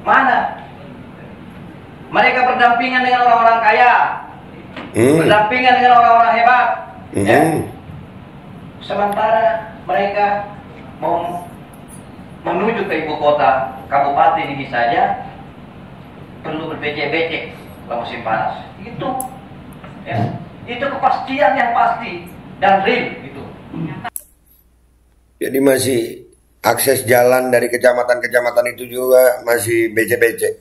Mana? Mereka berdampingan dengan orang-orang kaya, berdampingan dengan orang-orang hebat. Ya? Sementara mereka mau menuju ke ibu kota kabupaten ini saja perlu berbecek-becek kalau musim panas. Itu, ya, itu kepastian yang pasti dan real itu. Jadi masih akses jalan dari kecamatan-kecamatan itu juga masih becek-becek.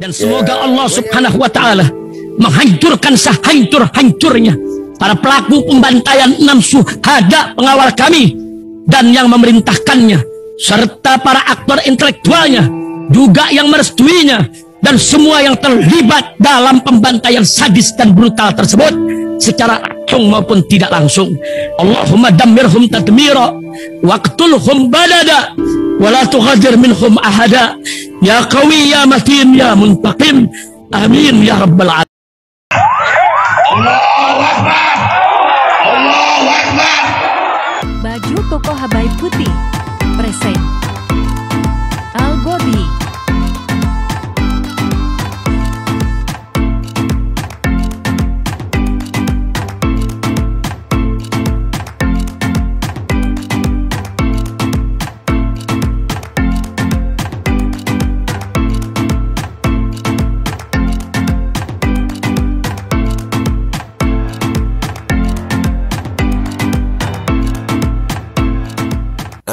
Dan semoga Allah Subhanahu wa ta'ala menghancurkan sehancur-hancurnya para pelaku pembantaian 6 syuhada pengawal kami dan yang memerintahkannya, serta para aktor intelektualnya juga yang merestuinya, dan semua yang terlibat dalam pembantaian sadis dan brutal tersebut secara langsung maupun tidak langsung. Allahumma dammirhum tadmira waqtulhum balada wala tughadir minhum ahada ya qawi ya matin ya muntaqim amin ya rabbal alamin. Allahu Akbar, Allahu Akbar. Baju koko Habaib putih present Al Godi.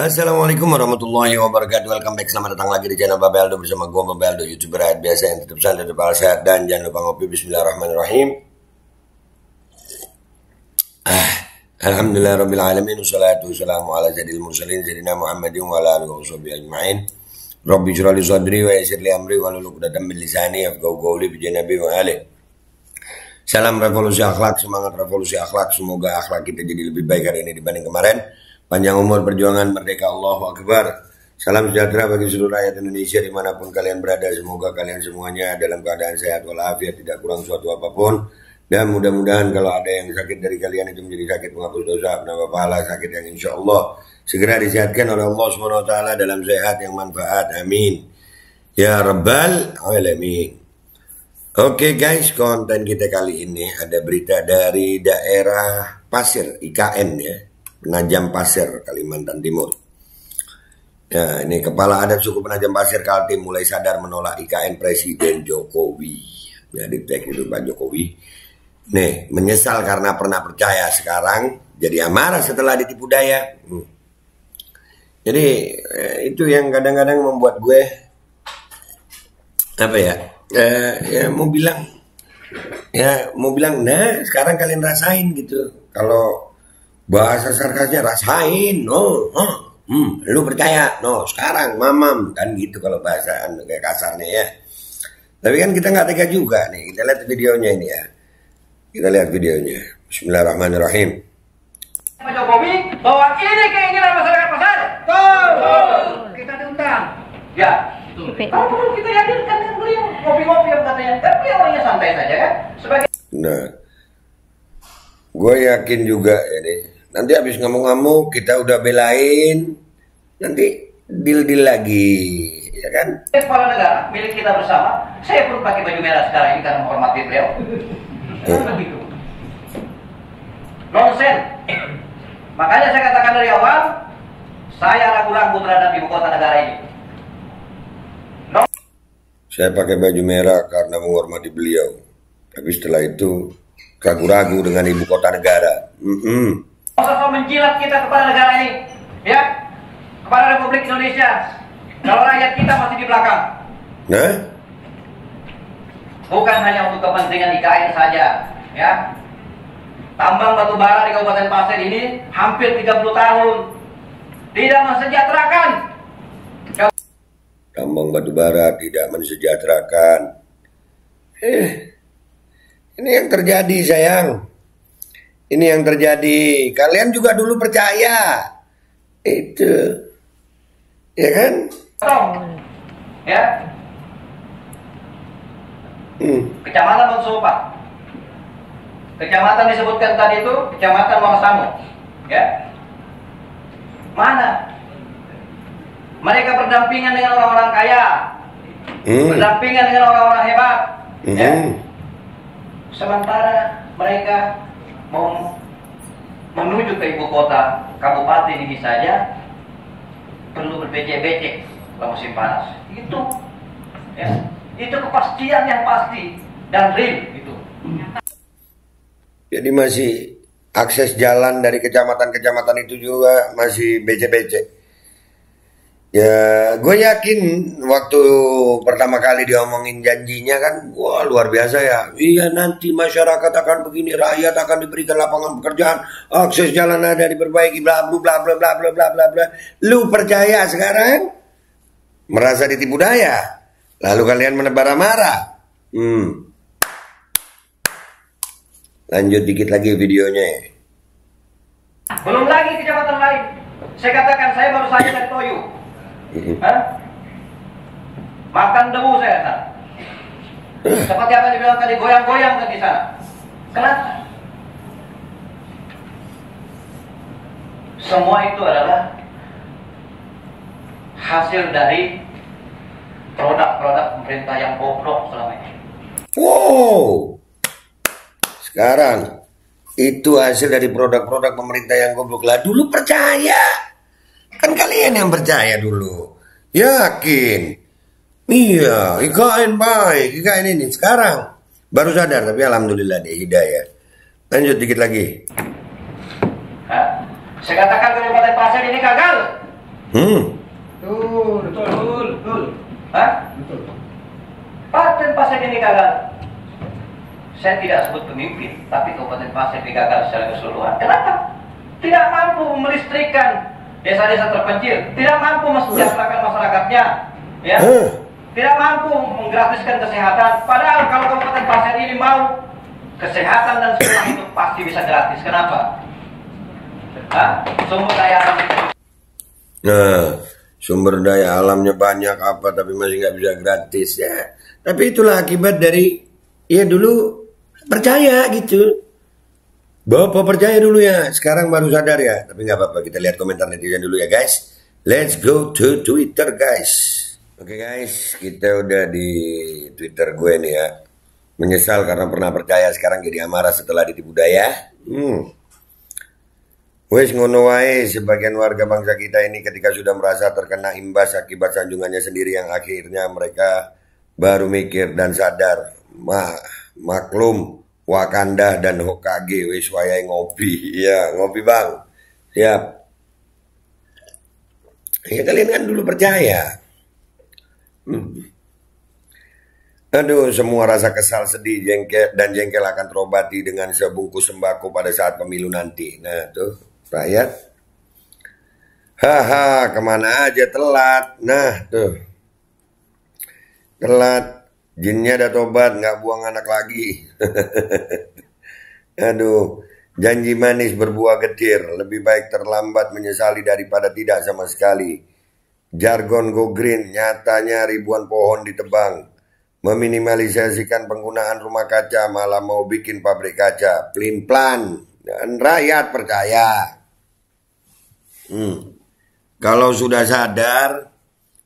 Assalamualaikum warahmatullahi wabarakatuh. Welcome back, selamat datang lagi di channel Babeldo bersama gue Babeldo, YouTuber rakyat biasa yang tetap santai, tetap sehat, dan jangan lupa ngopi. Bismillahirrahmanirrahim. Alhamdulillah rabbil alamin, wassalatu wassalamu ala sayyidil mursalin sayyidina Muhammadin wa ala alihi washabihi ajma'in. Rabbi shrah li sadri wa yassir li amri wa hlul 'uqdatam min lisani yafqahu qawli bi janabi wa ali. Salam revolusi akhlak, semangat revolusi akhlak. Semoga akhlak kita jadi lebih baik hari ini dibanding kemarin. Panjang umur, perjuangan, merdeka, Allahu Akbar. Salam sejahtera bagi seluruh rakyat Indonesia dimanapun kalian berada. Semoga kalian semuanya dalam keadaan sehat walafiat, tidak kurang suatu apapun. Dan mudah-mudahan kalau ada yang sakit dari kalian itu menjadi sakit penghapus dosa, penambah pahala, sakit yang insya Allah segera disehatkan oleh Allah SWT dalam sehat yang manfaat. Amin ya rabbal alamin. Oke guys, konten kita kali ini ada berita dari daerah Pasir, IKN ya, Penajam Pasir, Kalimantan Timur. Nah, ini Kepala Adat Suku Penajam Pasir Kaltim mulai sadar menolak IKN Presiden Jokowi. Ya, di tag itu Pak Jokowi. Nih, menyesal karena pernah percaya, sekarang jadi amarah setelah ditipu daya. Jadi itu yang kadang-kadang membuat gue apa ya? Ya mau bilang, nah sekarang kalian rasain gitu. Kalau bahasa sarkasnya rasain, lu percaya, sekarang mamam, kan gitu kalau bahasa kayak kasarnya ya. Tapi kan kita nggak tega juga nih, kita lihat videonya ini ya. Kita lihat videonya. Bismillahirrahmanirrahim. Pak Jokowi bahwa ini keinginan masyarakat pasar. Kita diundang. Ya. Kalau perlu kita hadirkan dengan beliau, ngopi-ngopi yang katanya. Dan beliau orangnya santai saja kan. Sebagai. Nah, gue yakin juga ya nih. Nanti habis ngamuk-ngamuk kita udah belain, nanti deal-deal lagi, ya kan? Kepala negara milik kita bersama, saya pun pakai baju merah sekarang ini karena menghormati beliau. Begitu. Nonsen. Makanya saya katakan dari awal, saya ragu-ragu terhadap ibu kota negara ini. Saya pakai baju merah karena menghormati beliau, tapi setelah itu ragu-ragu dengan ibu kota negara. Kau menjilat kita kepada negara ini, ya, kepada Republik Indonesia. Kalau rakyat kita masih di belakang. Nah, bukan hanya untuk kepentingan IKN saja, ya. Tambang batu bara di Kabupaten Pasir ini hampir 30 tahun tidak mensejahterakan. tambang batu bara tidak mensejahterakan. Ini yang terjadi sayang. Ini yang terjadi. Kalian juga dulu percaya itu, ya kan? Ya. Kecamatan Bang Sopa. Kecamatan disebutkan tadi itu Kecamatan Wangsamu. Ya. Mana? Mereka berdampingan dengan orang-orang kaya, berdampingan dengan orang-orang hebat. Ya. Sementara mereka mau menuju ke ibu kota kabupaten ini saja perlu berbecek-becek kalau musim panas. Itu, ya, itu kepastian yang pasti dan real itu. Jadi masih akses jalan dari kecamatan-kecamatan itu juga masih becek-becek. Ya, gue yakin waktu pertama kali diomongin janjinya kan, wah luar biasa ya. Iya, nanti masyarakat akan begini, rakyat akan diberikan lapangan pekerjaan, akses jalan ada diperbaiki, bla bla bla bla bla bla bla bla bla. Lu percaya sekarang? Merasa ditipu daya. Lalu kalian menebar amarah. Lanjut dikit lagi videonya. Belum lagi kecamatan lain. Saya katakan saya baru saja dari Toyo. Makan debu saya kata. Seperti apa dibilang tadi, goyang-goyang di sana. Kenapa? Semua itu adalah hasil dari produk-produk pemerintah yang bobrok selama ini. Wow. Sekarang itu hasil dari produk-produk pemerintah yang goblok. Lah dulu percaya. Kan kalian yang percaya dulu. Yakin. Iya, IKN baik, IKN ini. Sekarang baru sadar, tapi alhamdulillah deh hidayah. Lanjut dikit lagi. Saya katakan Kabupaten Pasir ini gagal. Betul. Kabupaten Pasir ini gagal. Saya tidak sebut pemimpin, tapi Kabupaten Pasir ini gagal secara keseluruhan. Kenapa? Tidak mampu melistrikan desa-desa terpencil, tidak mampu mensejahterakan masyarakatnya, ya, tidak mampu menggratiskan kesehatan. Padahal kalau Kabupaten Pasir ini mau kesehatan dan sekolah itu pasti bisa gratis. Kenapa? Sumber daya alam. Nah, sumber daya alamnya banyak apa, tapi masih nggak bisa gratis ya. Tapi itulah akibat dari ya dulu percaya gitu. Bapak percaya dulu ya, sekarang baru sadar ya. Tapi nggak apa-apa, kita lihat komentar netizen dulu ya guys. Let's go to Twitter guys. Oke guys, kita udah di Twitter gue nih ya. Menyesal karena pernah percaya, sekarang jadi amarah setelah ditipu daya. Wes ngono wae, sebagian warga bangsa kita ini ketika sudah merasa terkena imbas akibat sanjungannya sendiri yang akhirnya mereka baru mikir dan sadar. Maklum Wakanda dan Hokage wis wayahe ngopi. Ya, ngopi Bang. Siap. Ya kalian kan dulu percaya. Aduh, semua rasa kesal, sedih, jengkel akan terobati dengan sebungkus sembako pada saat pemilu nanti. Nah, tuh, rakyat. Haha, kemana aja telat. Nah, tuh. Telat. Jinnya udah tobat, nggak buang anak lagi. Aduh, janji manis berbuah getir. Lebih baik terlambat menyesali daripada tidak sama sekali. Jargon go green, nyatanya ribuan pohon ditebang. Meminimalisasikan penggunaan rumah kaca, malah mau bikin pabrik kaca. Plin-plan. Dan rakyat percaya. Kalau sudah sadar,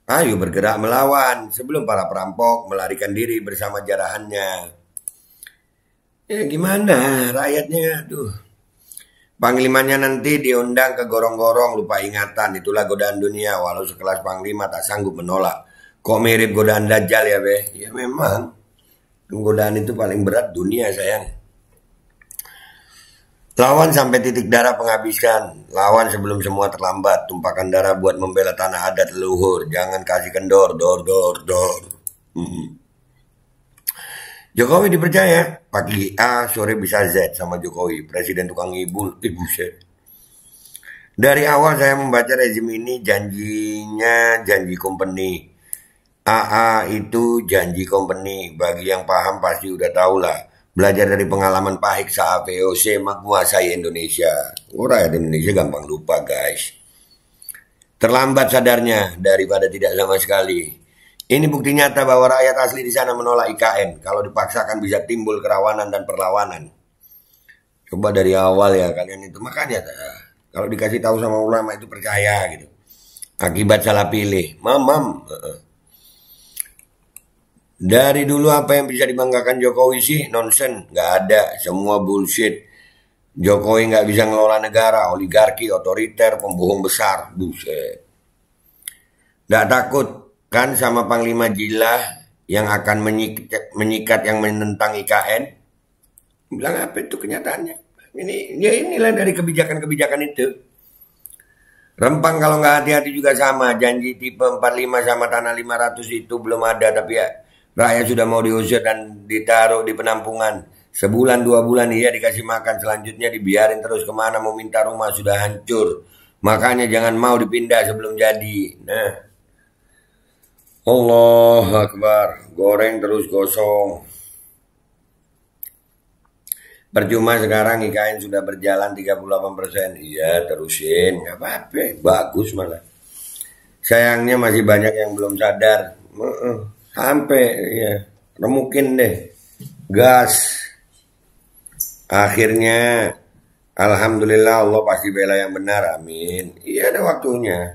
ayo bergerak melawan sebelum para perampok melarikan diri bersama jarahannya. Ya gimana rakyatnya? Aduh. Panglimanya nanti diundang ke gorong-gorong, lupa ingatan. Itulah godaan dunia, walau sekelas panglima tak sanggup menolak. Kok mirip godaan Dajjal ya be? Ya memang. Godaan itu paling berat dunia sayang. Lawan sampai titik darah penghabisan. Lawan sebelum semua terlambat. Tumpahkan darah buat membela tanah adat leluhur. Jangan kasih kendor. Dor. Jokowi dipercaya. Pagi A, sore bisa Z sama Jokowi. Presiden tukang ibu set. Dari awal saya membaca rezim ini janjinya janji company. AA itu janji company. Bagi yang paham pasti udah tahu lah. Belajar dari pengalaman pahit saat VOC menguasai Indonesia. Rakyat Indonesia gampang lupa guys. Terlambat sadarnya daripada tidak sama sekali. Ini bukti nyata bahwa rakyat asli di sana menolak IKN. Kalau dipaksakan bisa timbul kerawanan dan perlawanan. Coba dari awal ya kalian itu. Makanya kalau dikasih tahu sama ulama itu percaya gitu. Akibat salah pilih. Mamam. Dari dulu apa yang bisa dibanggakan Jokowi sih? Nonsen, nggak ada, semua bullshit. Jokowi nggak bisa ngelola negara, oligarki, otoriter, pembohong besar, buset. Nggak takut kan sama Panglima Jila yang akan menyikat yang menentang IKN? Bilang apa itu kenyataannya? Inilah dari kebijakan-kebijakan itu. Rempang kalau nggak hati-hati juga sama. Janji tipe 45 sama tanah 500 itu belum ada. Tapi ya rakyat sudah mau diusir dan ditaruh di penampungan. Sebulan 2 bulan iya dikasih makan. Selanjutnya dibiarin terus kemana mau minta rumah sudah hancur. Makanya jangan mau dipindah sebelum jadi. Nah, Allah Akbar. Goreng terus gosong. Percuma sekarang IKN sudah berjalan 38%. Iya terusin, nggak apa-apa, bagus malah. Sayangnya masih banyak yang belum sadar. Sampai ya remukin deh, gas. Akhirnya, alhamdulillah Allah pasti bela yang benar, amin. Iya ada waktunya.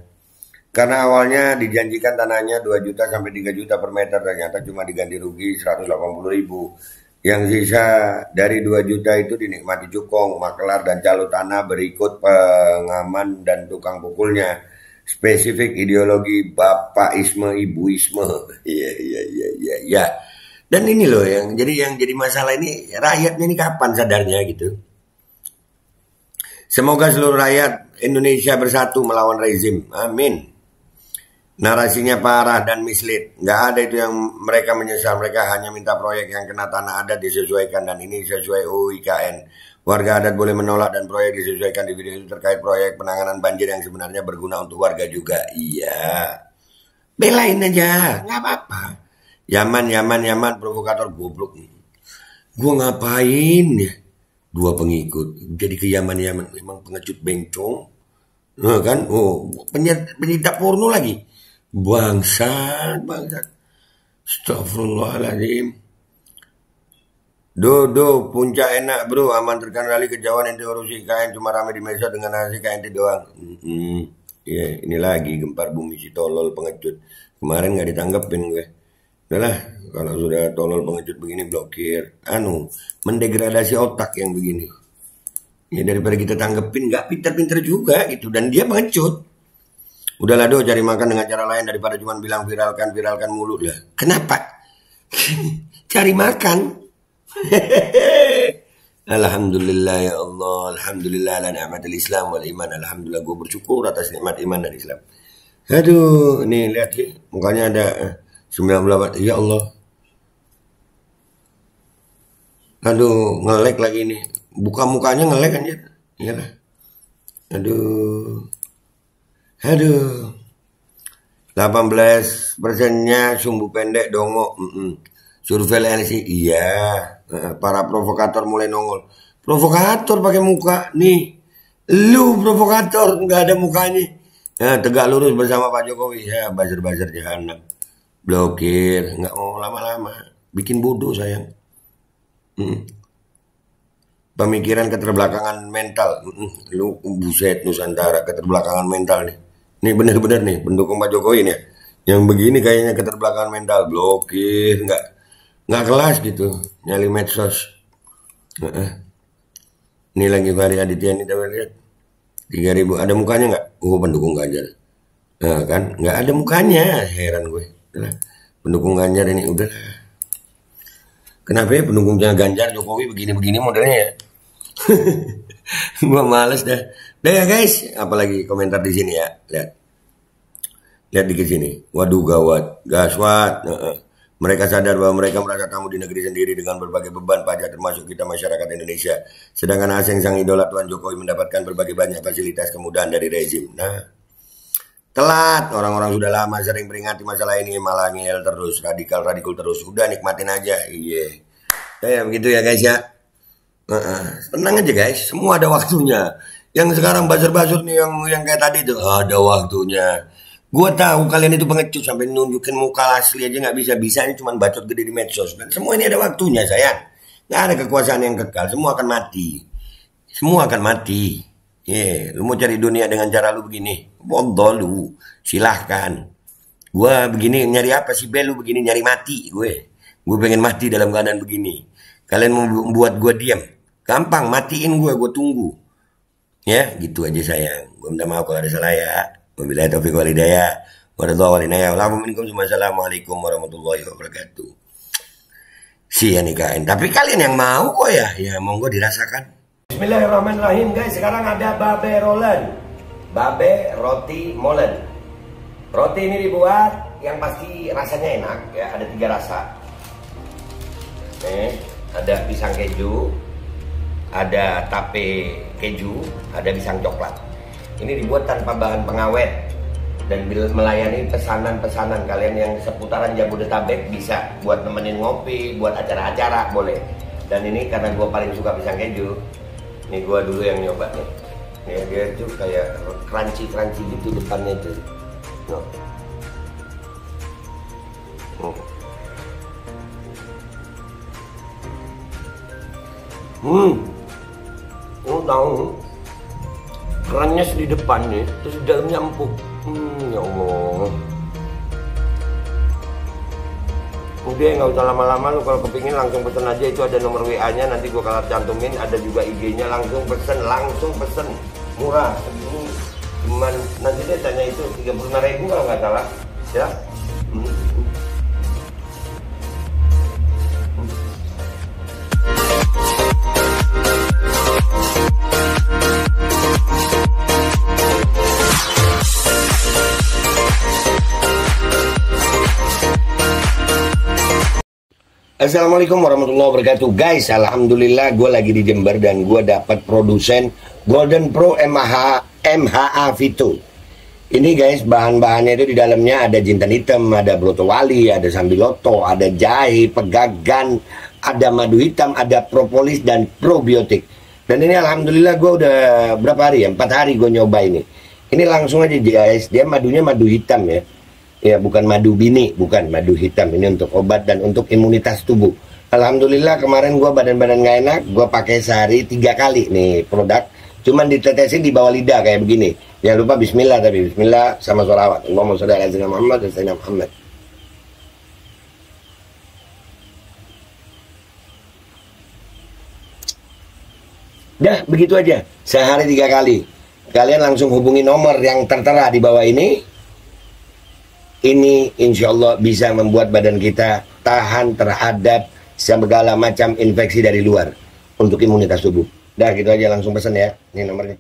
Karena awalnya dijanjikan tanahnya 2 juta sampai 3 juta per meter, ternyata cuma diganti rugi 180.000. Yang sisa dari 2 juta itu dinikmati cukong, makelar, dan calo tanah berikut pengaman dan tukang pukulnya. Spesifik ideologi Bapaisme, Ibuisme. Iya. Dan ini loh yang jadi masalah ini, rakyatnya ini kapan sadarnya gitu. Semoga seluruh rakyat Indonesia bersatu melawan rezim. Amin. Narasinya parah dan mislead. Nggak ada itu yang mereka menyesal. Mereka hanya minta proyek yang kena tanah adat disesuaikan. Dan ini sesuai UU IKN. Warga adat boleh menolak dan proyek disesuaikan di video itu terkait proyek penanganan banjir yang sebenarnya berguna untuk warga juga. Iya. Belain aja. Nggak apa-apa. Yaman, provokator goblok. Gua ngapain ya? 2 pengikut. Jadi ke Yaman. Memang pengecut bencong. Nah, kan? Oh, penyita porno lagi. Bangsat. Astagfirullahaladzim. Dodo, puncak enak bro, aman terkendali, kejauhan ente urus IKN, cuma rame di medsos dengan nasi KNT doang. Iya, ini lagi gempar bumi si tolol pengecut. Kemarin nggak ditanggepin gue. Udahlah, kalau sudah tolol pengecut begini blokir. Mendegradasi otak yang begini. Ya daripada kita tanggepin, nggak pinter-pinter juga gitu. Dan dia pengecut. Udahlah do, cari makan dengan cara lain daripada cuma bilang viralkan mulut lah. Kenapa? Cari makan. Alhamdulillah ya Allah. Alhamdulillah ala ni'matil Islam wal iman. Alhamdulillah gue bersyukur atas nikmat iman dan Islam. Aduh, nih lihat sih. Mukanya ada 98. Ya Allah. Aduh, ngelek lagi nih. Buka mukanya ngelek anjir. Iyalah. Aduh. 18%-nya sumbu pendek dongo. Survei LSI. Iya. Para provokator mulai nongol. Provokator pakai muka. Nih. Lu provokator. Nggak ada mukanya. Tegak lurus bersama Pak Jokowi. Ya, buzzer-buzzer jahanam. Blokir. Nggak mau lama-lama. Bikin bodoh sayang. Pemikiran keterbelakangan mental. Lu buset Nusantara. Keterbelakangan mental nih. Nih bener-bener nih pendukung Pak Jokowi nih. Yang begini kayaknya keterbelakangan mental, blokir, nggak kelas gitu, nyali medsos. Ini lagi Fahri Aditya nih, kita lihat 3.000, ada mukanya nggak? Pendukung Ganjar. Nah, kan nggak ada mukanya, heran gue. Udah, pendukung Ganjar ini udah. Kenapa ya pendukungnya Ganjar Jokowi begini-begini modelnya ya? Gua males dah. Dah ya guys, apalagi komentar di sini ya. Lihat di sini. Waduh gawat, gaswat. Mereka sadar bahwa mereka merasa tamu di negeri sendiri dengan berbagai beban pajak termasuk kita masyarakat Indonesia. Sedangkan asing sang idola Tuan Jokowi mendapatkan berbagai banyak fasilitas kemudahan dari rezim. Nah, telat. Orang-orang sudah lama sering peringati masalah ini malah ngeyel terus, radikal terus. Udah nikmatin aja. Iya. Ya begitu ya guys ya. Tenang aja guys, semua ada waktunya. Yang sekarang buzzer-buzzer nih yang kayak tadi tuh ada waktunya. Gua tahu kalian itu pengecut sampai nunjukin muka asli aja nggak bisa. Bisanya cuma bacot gede di medsos. Dan semua ini ada waktunya sayang. Nggak ada kekuasaan yang kekal. Semua akan mati. Lu mau cari dunia dengan cara lu begini? Bodoh lu. Silahkan. Gua begini nyari apa sih? Lu begini nyari mati gue. Gue pengen mati dalam keadaan begini. Kalian mau membuat gue diam. Gampang, matiin gue tunggu. Ya, gitu aja sayang. Gue minta maaf kalau ada salah ya. Wabillahi taufiq wal hidayah. Wassalamualaikum warahmatullahi wabarakatuh. Ya nikahin. Tapi kalian yang mau kok ya monggo dirasakan. Bismillahirrahmanirrahim guys. Sekarang ada babe rolen. Babe roti molen. Roti ini dibuat yang pasti rasanya enak ya. Ada 3 rasa. Ada pisang keju, ada tape keju, ada pisang coklat. Ini dibuat tanpa bahan pengawet dan melayani pesanan-pesanan kalian yang seputaran Jabodetabek, bisa buat nemenin ngopi, buat acara-acara boleh. Dan ini karena gue paling suka pisang keju, ini gue dulu yang nyoba nih. Ya, dia tuh kayak crunchy gitu depannya itu. No. Tahu kerannya di depan nih, terus di dalamnya empuk. Ya Allah. Udah nggak usah lama-lama, lu kalau kepingin langsung pesen aja, itu ada nomor WA-nya, nanti gua kalau cantumin, ada juga IG-nya, langsung pesen, murah. Ini cuman nanti dia tanya itu 35.000 kalau nggak salah, ya. Assalamualaikum warahmatullahi wabarakatuh. Guys, alhamdulillah gue lagi di Jember dan gue dapat produsen Golden Pro MHA Vito. Ini guys, bahan-bahannya itu di dalamnya ada jintan hitam, ada broto wali, ada sambiloto, ada jahe, pegagan, ada madu hitam, ada propolis dan probiotik. Dan ini alhamdulillah gue udah berapa hari ya? 4 hari gue nyoba ini. Ini langsung aja guys, dia madunya madu hitam ya. Ya, bukan madu bini, bukan madu hitam. Ini untuk obat dan untuk imunitas tubuh. Alhamdulillah kemarin gue badan-badan gak enak, gue pakai sehari 3 kali nih produk. Cuman ditetesin di bawah lidah kayak begini. Jangan lupa bismillah, tapi bismillah sama sholawat. Allahumma sholli ala sayyidina Muhammad dan sayyidina Muhammad. Dah, begitu aja. Sehari 3 kali. Kalian langsung hubungi nomor yang tertera di bawah ini. Ini insya Allah bisa membuat badan kita tahan terhadap segala macam infeksi dari luar untuk imunitas tubuh. Dah gitu aja, langsung pesan ya. Ini nomornya.